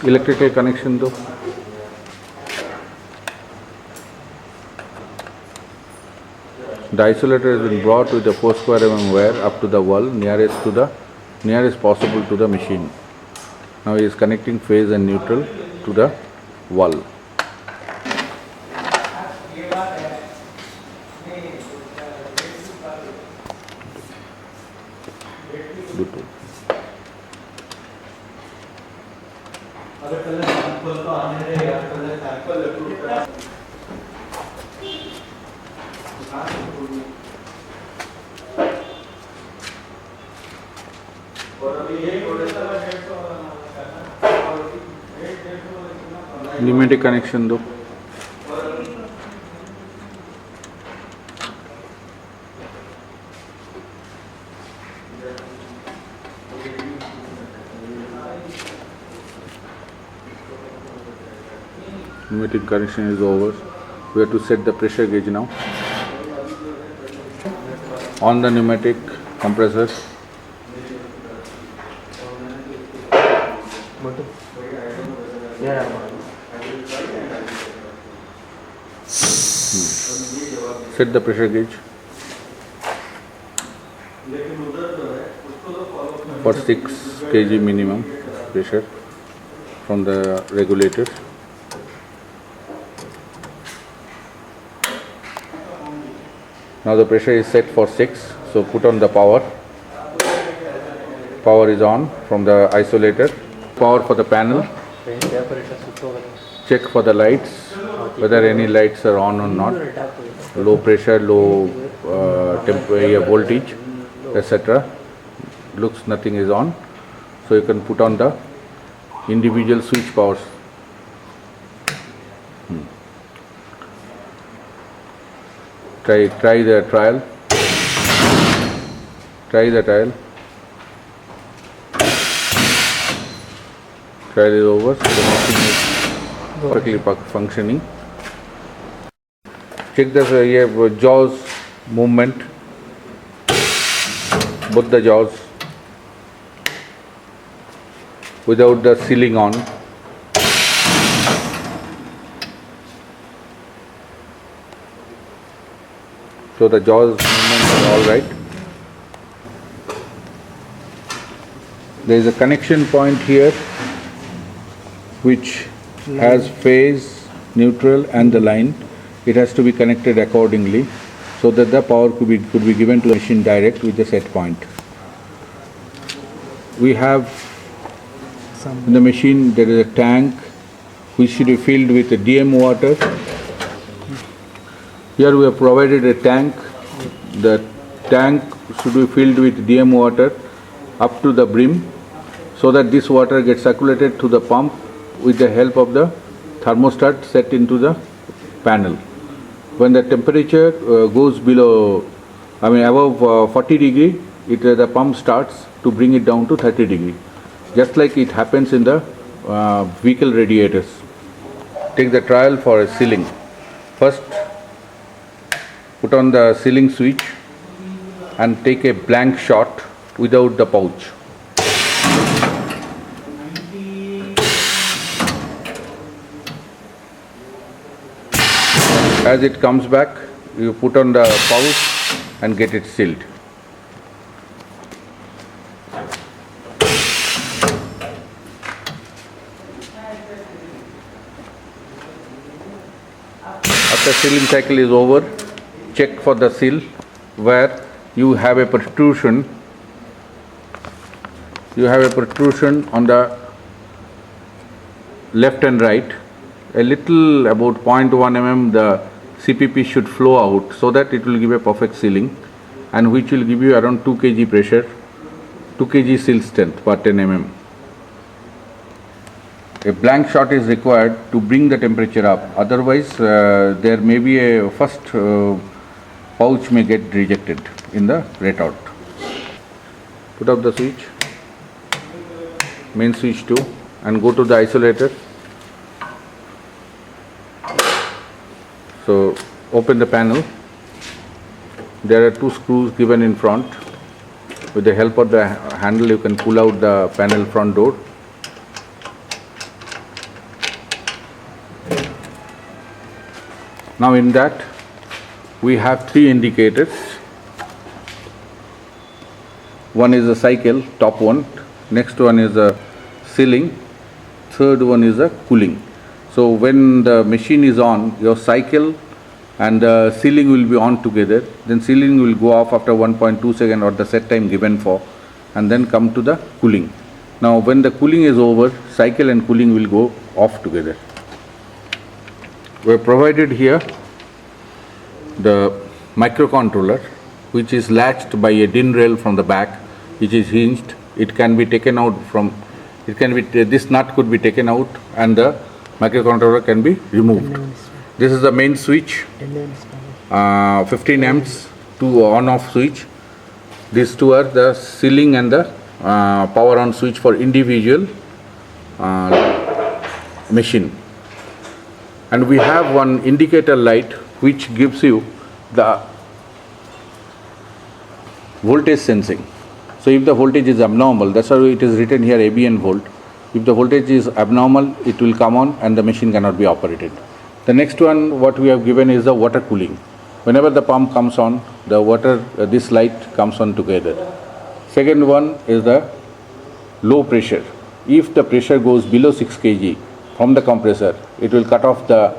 Electrical connection though. The isolator has been brought with a 4 square mm wire up to the wall nearest possible to the machine. Now he is connecting phase and neutral to the wall. Pneumatic connection though. Pneumatic connection is over. We have to set the pressure gauge now. On the pneumatic compressor. Set the pressure gauge for 6 kg minimum pressure from the regulator. Now the pressure is set for 6, so put on the power. Power is on from the isolator. Power for the panel. Check for the lights, whether any lights are on or not. Low pressure, low voltage, etc. Looks nothing is on, so you can put on the individual switch powers. Try the trial. Trial is over, so the machine is perfectly functioning. Check the jaws movement, both the jaws without the sealing on. So the jaws movement is all right. There is a connection point here which has phase, neutral and the line. It has to be connected accordingly so that the power could be given to the machine direct with the set point. We have in the machine there is a tank which should be filled with DM water. Here we have provided a tank. The tank should be filled with DM water up to the brim so that this water gets circulated to the pump with the help of the thermostat set into the panel. When the temperature goes above 40 degree, the pump starts to bring it down to 30 degree, just like it happens in the vehicle radiators. Take the trial for a sealing. First, put on the sealing switch and take a blank shot without the pouch. As it comes back, you put on the pouch and get it sealed. After sealing cycle is over, check for the seal where you have a protrusion. You have a protrusion on the left and right. A little about 0.1 mm the CPP should flow out so that it will give a perfect sealing, and which will give you around 2 kg pressure, 2 kg seal strength per 10 mm. A blank shot is required to bring the temperature up, otherwise there may be a first pouch may get rejected in the retort. Put up the switch, main switch 2. and go to the isolator. So open the panel. There are two screws given in front. With the help of the handle, you can pull out the panel front door. Now in that we have three indicators. One is a cycle, top one. Next one is a sealing. Third one is a cooling. So when the machine is on, your cycle and the sealing will be on together. Then sealing will go off after 1.2 seconds or the set time given for, and then come to the cooling. Now when the cooling is over, cycle and cooling will go off together. We have provided here the microcontroller, which is latched by a DIN rail from the back, which is hinged. It can be taken out from, this nut could be taken out and the microcontroller can be removed. This is the main switch, 15 amps, two on-off switch. These two are the sealing and the power on switch for individual machine. And we have one indicator light which gives you the voltage sensing. So if the voltage is abnormal, that's why it is written here ABN volt. If the voltage is abnormal, it will come on and the machine cannot be operated. The next one what we have given is the water cooling. Whenever the pump comes on, the water, this light comes on together. Second one is the low pressure. If the pressure goes below 6 kg from the compressor, it will cut off the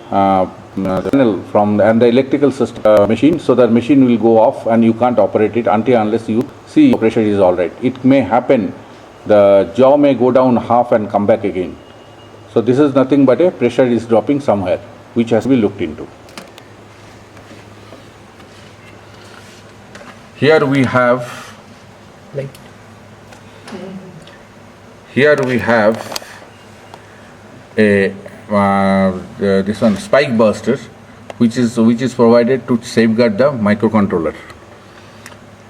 panel from and the electrical system machine, so that machine will go off and you can't operate it until unless you see your pressure is all right. It may happen, the jaw may go down half and come back again. So this is nothing but a pressure is dropping somewhere, which has to be looked into. Here we have a this one spike buster, which is provided to safeguard the microcontroller.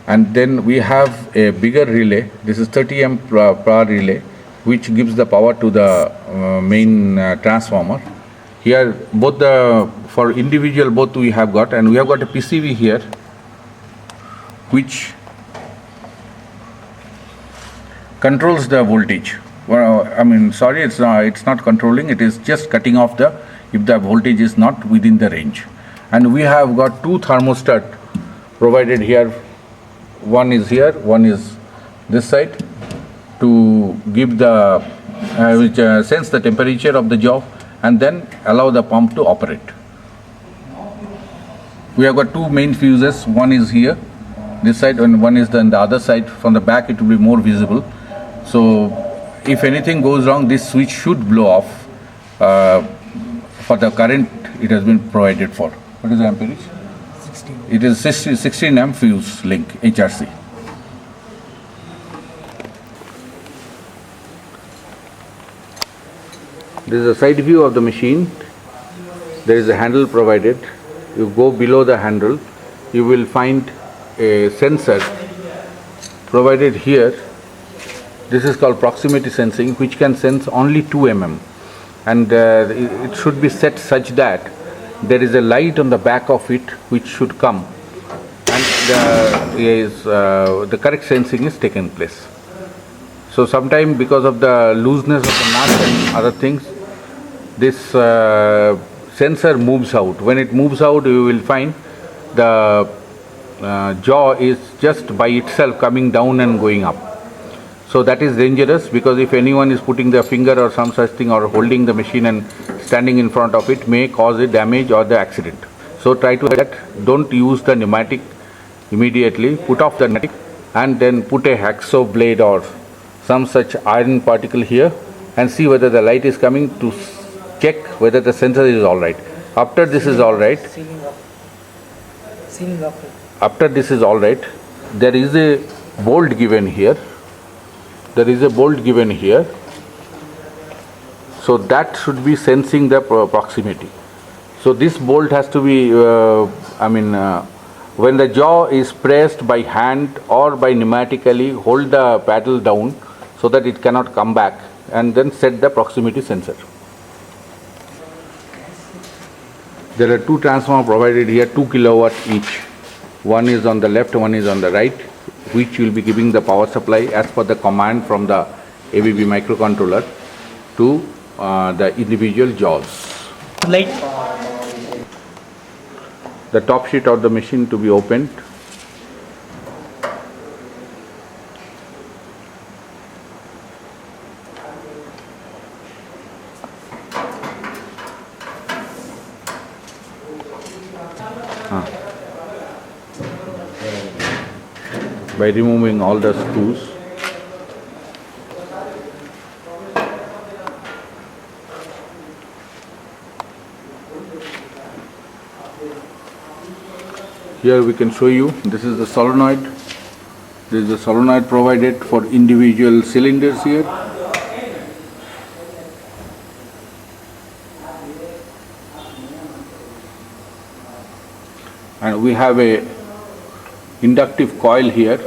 And then we have a bigger relay. This is 30 amp power relay, which gives the power to the main transformer. Here both for individual both we have got, and we have got a PCB here, which controls the voltage. Well, I mean, sorry, it's not controlling. It is just cutting off if the voltage is not within the range. And we have got two thermostat provided here. One is here, one is this side, to give the which sense the temperature of the jaw and then allow the pump to operate. We have got two main fuses. One is here, this side, and one is on the other side. From the back, it will be more visible. So if anything goes wrong, this switch should blow off for the current it has been provided for. What is the amperage? 16. It is 16 amp fuse link, HRC. This is a side view of the machine. There is a handle provided. You go below the handle, you will find a sensor provided here. This is called proximity sensing, which can sense only 2 mm, and it should be set such that there is a light on the back of it which should come, and the correct sensing is taken place. So sometime because of the looseness of the nut and other things, this sensor moves out. When it moves out, you will find the jaw is just by itself coming down and going up. So that is dangerous, because if anyone is putting their finger or some such thing or holding the machine and standing in front of it, may cause a damage or the accident. So try to that. Don't use the pneumatic immediately. Put off the pneumatic and then put a hacksaw blade or some such iron particle here and see whether the light is coming, to check whether the sensor is all right. After this is all right, after this is all right, there is a bolt given here. There is a bolt given here, so that should be sensing the proximity. So this bolt has to be, when the jaw is pressed by hand or by pneumatically, hold the paddle down so that it cannot come back, and then set the proximity sensor. There are two transformers provided here, 2 kilowatt each. One is on the left, one is on the right, which will be giving the power supply as per the command from the ABB microcontroller to the individual jaws. The top sheet of the machine to be opened. By removing all the screws. Here we can show you, this is the solenoid. This is the solenoid provided for individual cylinders here. And we have a inductive coil here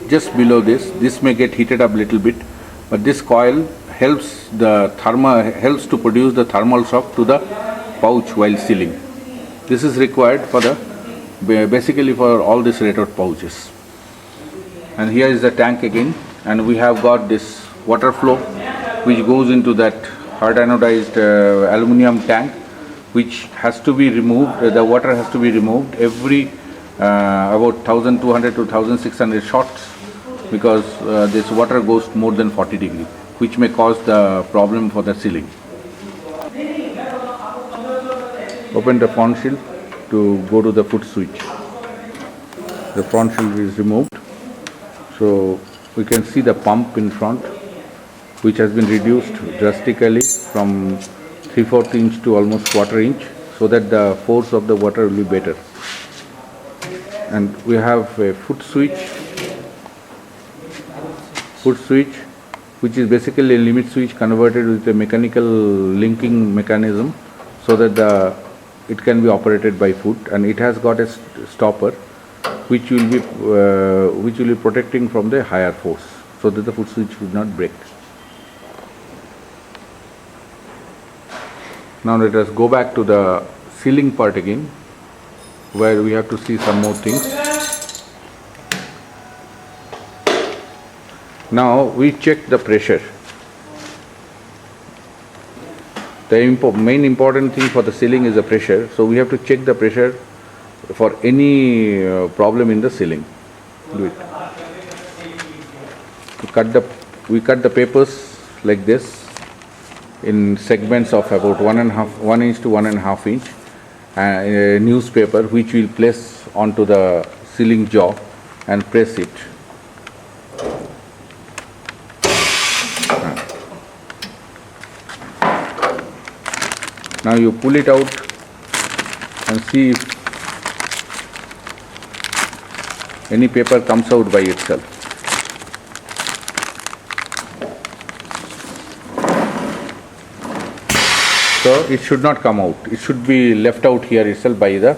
just below this. This may get heated up a little bit, but this coil helps to produce the thermal shock to the pouch while sealing. This is required for basically for all these retort pouches. And here is the tank again, and we have got this water flow which goes into that hard anodized aluminum tank, which has to be removed. The water has to be removed every about 1200 to 1600 shots, because this water goes more than 40 degrees, which may cause the problem for the sealing. Open the front shield to go to the foot switch. The front shield is removed, so we can see the pump in front, which has been reduced drastically from 3/4 inch to almost 1/4 inch, so that the force of the water will be better. And we have a foot switch, which is basically a limit switch converted with a mechanical linking mechanism, so that it can be operated by foot, and it has got a stopper which will be protecting from the higher force, so that the foot switch would not break. Now let us go back to the sealing part again, where we have to see some more things. Now we check the pressure. The main important thing for the sealing is the pressure, so we have to check the pressure for any problem in the sealing. Do it. We cut the papers like this in segments of about 1 inch to 1.5 inch. A newspaper which we'll place onto the sealing jaw and press it. Now you pull it out and see if any paper comes out by itself. So it should not come out. It should be left out here itself by the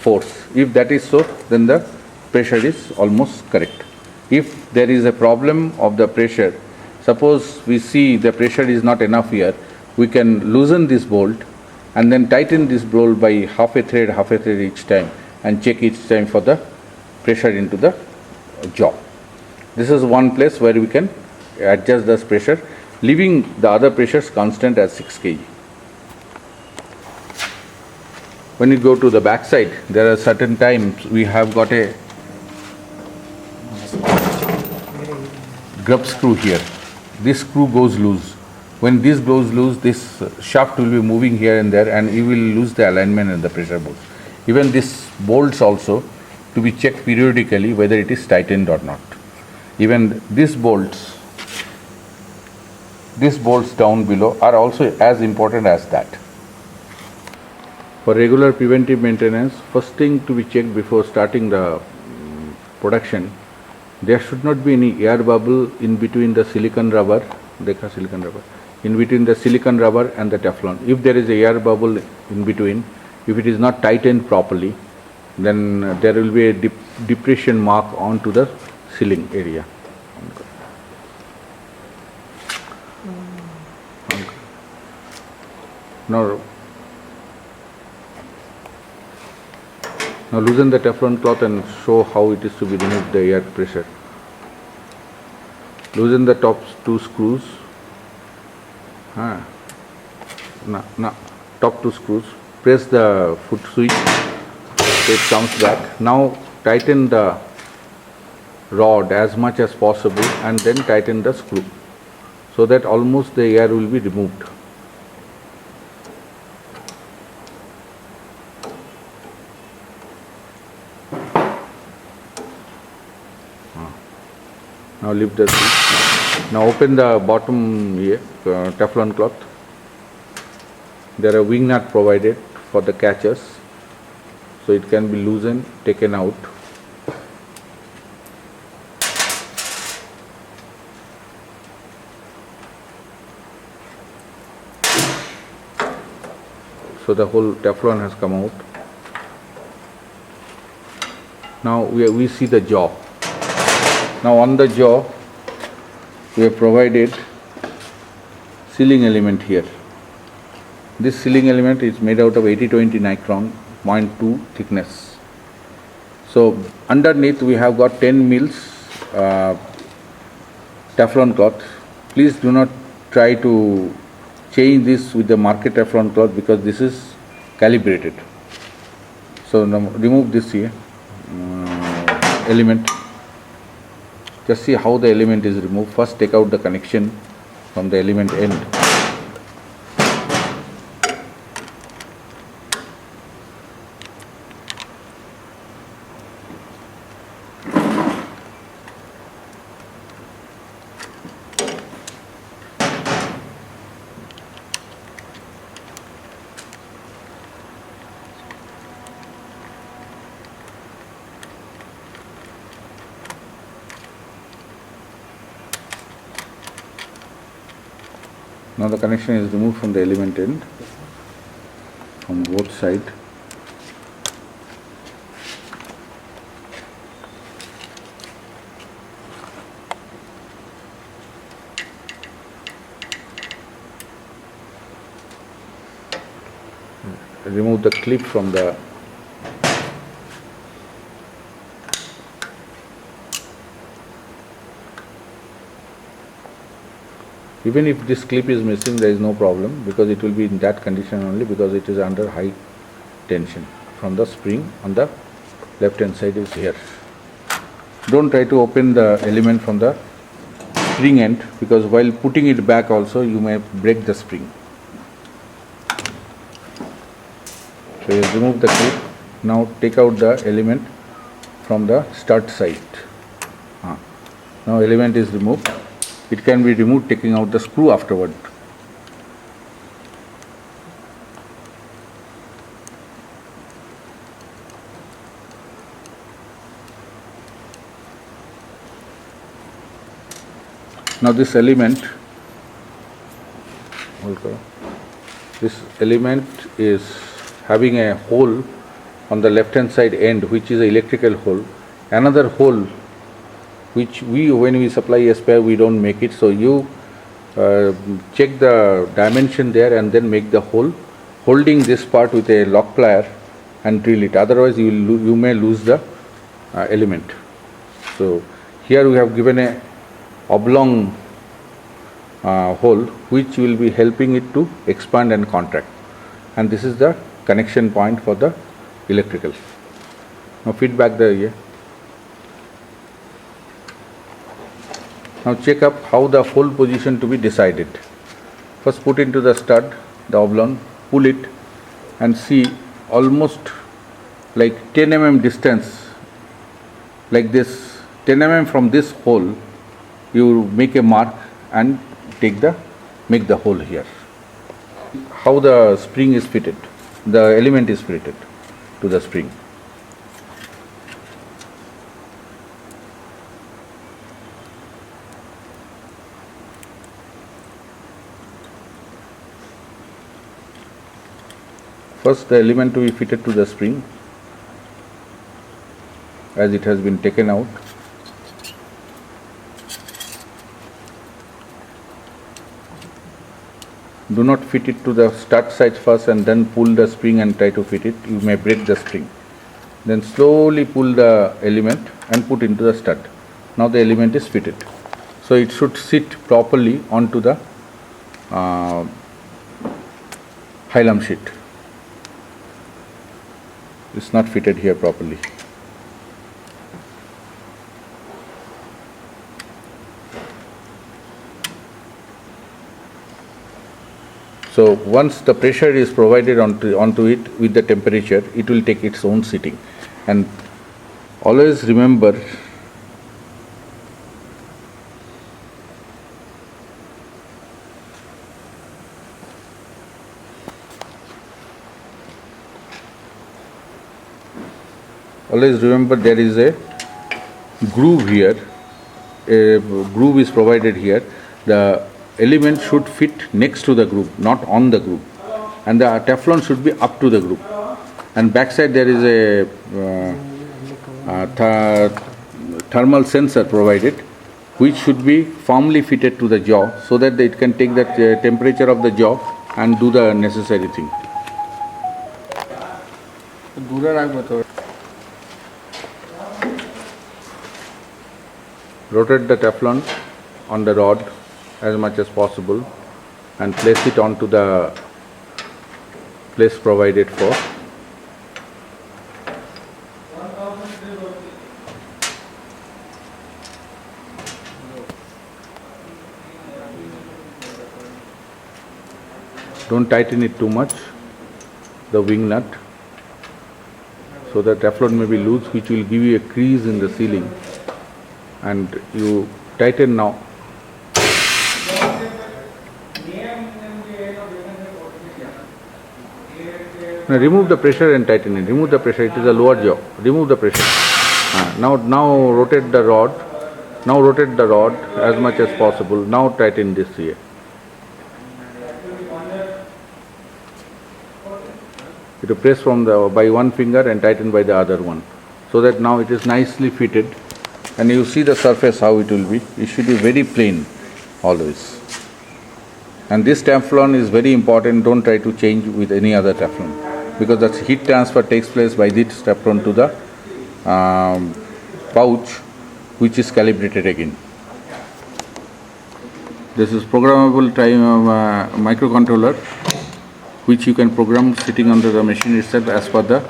force. If that is so, then the pressure is almost correct. If there is a problem of the pressure, suppose we see the pressure is not enough here, we can loosen this bolt and then tighten this bolt by half a thread each time, and check each time for the pressure into the jaw. This is one place where we can adjust this pressure, leaving the other pressures constant as 6 kg. When you go to the back side, there are certain times we have got a grub screw here. This screw goes loose. When this goes loose, this shaft will be moving here and there, and you will lose the alignment in the pressure bolts. Even these bolts also to be checked periodically whether it is tightened or not. Even these bolts down below are also as important as that. For regular preventive maintenance, first thing to be checked before starting the production, there should not be any air bubble in between the silicon rubber, in between the silicon rubber and the Teflon. If there is a air bubble in between, if it is not tightened properly, then there will be a depression mark onto the sealing area. Okay. Now loosen the Teflon cloth and show how it is to be removed the air pressure. Loosen the top 2 screws. Top 2 screws. Press the foot switch. It comes back. Now tighten the rod as much as possible and then tighten the screw so that almost the air will be removed. Now lift the switch. Now open the bottom here, Teflon cloth. There are wing nut provided for the catches, so it can be loosened, taken out. So the whole Teflon has come out. Now we see the jaw. Now on the jaw we have provided sealing element here. This sealing element is made out of 80-20 micron, 0.2 thickness. So underneath we have got 10 mils Teflon cloth. Please do not try to change this with the market Teflon cloth because this is calibrated. So now remove this here element. Just see how the element is removed. First take out the connection from the element end. Now the connection is removed from the element end from both sides. Remove the clip from the even if this clip is missing, there is no problem because it will be in that condition only because it is under high tension from the spring on the left hand side is here. Don't try to open the element from the spring end because while putting it back also you may break the spring. So you remove the clip. Now take out the element from the stud side. Now element is removed. It can be removed taking out the screw afterward. Now this element is having a hole on the left hand side end which is an electrical hole. Another hole which when we supply a spare we don't make it, so you check the dimension there and then make the hole, holding this part with a lock plier and drill it, otherwise you may lose the element. So here we have given a oblong hole which will be helping it to expand and contract, and this is the connection point for the electrical. Now feed back the here. Now check up how the hole position to be decided. First put into the stud, the oblong, pull it and see almost like 10 mm distance, like this 10 mm from this hole you make a mark and make the hole here. How the spring is fitted, the element is fitted to the spring. First the element to be fitted to the spring as it has been taken out. Do not fit it to the stud side first and then pull the spring and try to fit it. You may break the spring. Then slowly pull the element and put into the stud. Now the element is fitted. So it should sit properly onto the hilum sheet. It's not fitted here properly. So once the pressure is provided onto it with the temperature, it will take its own sitting. And always remember, there is a groove here. A groove is provided here. The element should fit next to the groove, not on the groove, and the Teflon should be up to the groove. And backside there is a thermal sensor provided, which should be firmly fitted to the jaw so that it can take the temperature of the jaw and do the necessary thing. Rotate the Teflon on the rod as much as possible and place it onto the place provided for. Don't tighten it too much, the wing nut, so that Teflon may be loose, which will give you a crease in the sealing. And you tighten now. Now remove the pressure and tighten it. Remove the pressure. It is a lower jaw. Remove the pressure. Now rotate the rod. Now rotate the rod as much as possible. Now tighten this here. You press by one finger and tighten by the other one, so that now it is nicely fitted. And you see the surface how it will be. It should be very plain always. And this Teflon is very important. Don't try to change with any other Teflon, because the heat transfer takes place by this Teflon to the pouch, which is calibrated again. This is programmable microcontroller, which you can program sitting under the machine itself as per the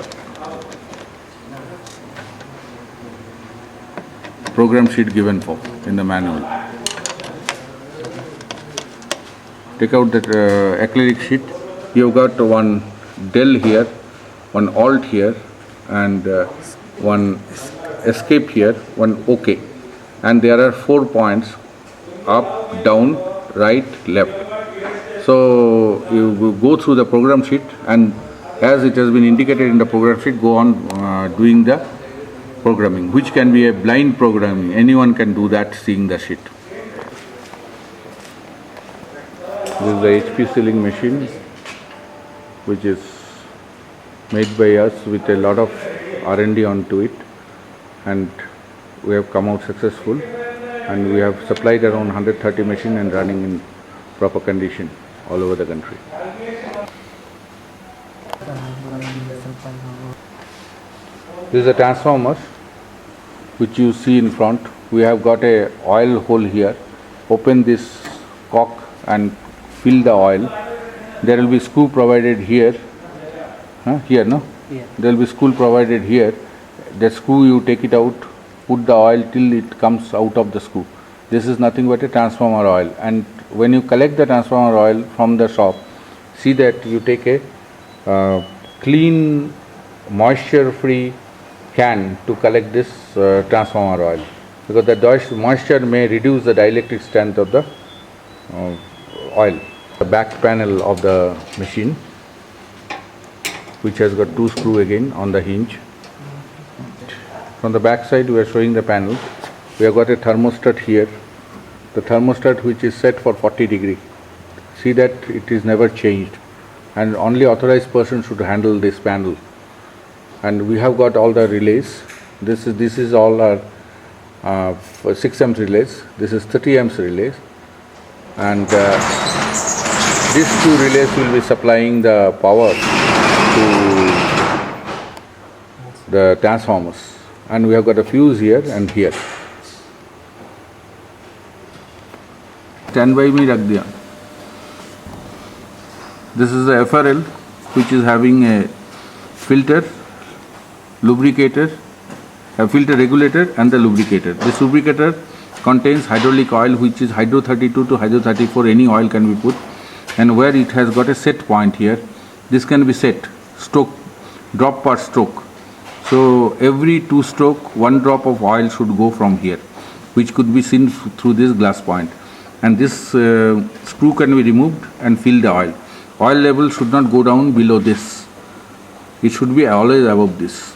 program sheet given for in the manual. Take out the acrylic sheet. You've got one del here, one alt here, and one escape here, one OK. And there are 4 points: up, down, right, left. So you go through the program sheet, and as it has been indicated in the program sheet, go on doing the programming, which can be a blind programming. Anyone can do that seeing the sheet. This is the HP sealing machine, which is made by us with a lot of R&D onto it, and we have come out successful, and we have supplied around 130 machines and running in proper condition all over the country. This is a transformer which you see in front. We have got a oil hole here. Open this cock and fill the oil. There will be screw provided here. Here, no? Yeah. There will be screw provided here. The screw, you take it out, put the oil till it comes out of the screw. This is nothing but a transformer oil. And when you collect the transformer oil from the shop, see that you take a clean, moisture-free can to collect this transformer oil, because the moisture may reduce the dielectric strength of the oil. The back panel of the machine, which has got 2 screws again on the hinge. From the back side we are showing the panel. We have got a thermostat here. The thermostat which is set for 40 degree. See that it is never changed, and only authorized person should handle this panel. And we have got all the relays. This is all our 6 amps relays. This is 30 amps relays, and these two relays will be supplying the power to the transformers, and we have got a fuse here and here. Standby में रख दिया. This is the FRL, which is having a filter, lubricator, a filter regulator and the lubricator. This lubricator contains hydraulic oil, which is hydro 32 to hydro 34, any oil can be put, and where it has got a set point here, this can be set, stroke, drop per stroke. So every 2 stroke, 1 drop of oil should go from here, which could be seen through this glass point, and this screw can be removed and fill the oil. Oil level should not go down below this, it should be always above this.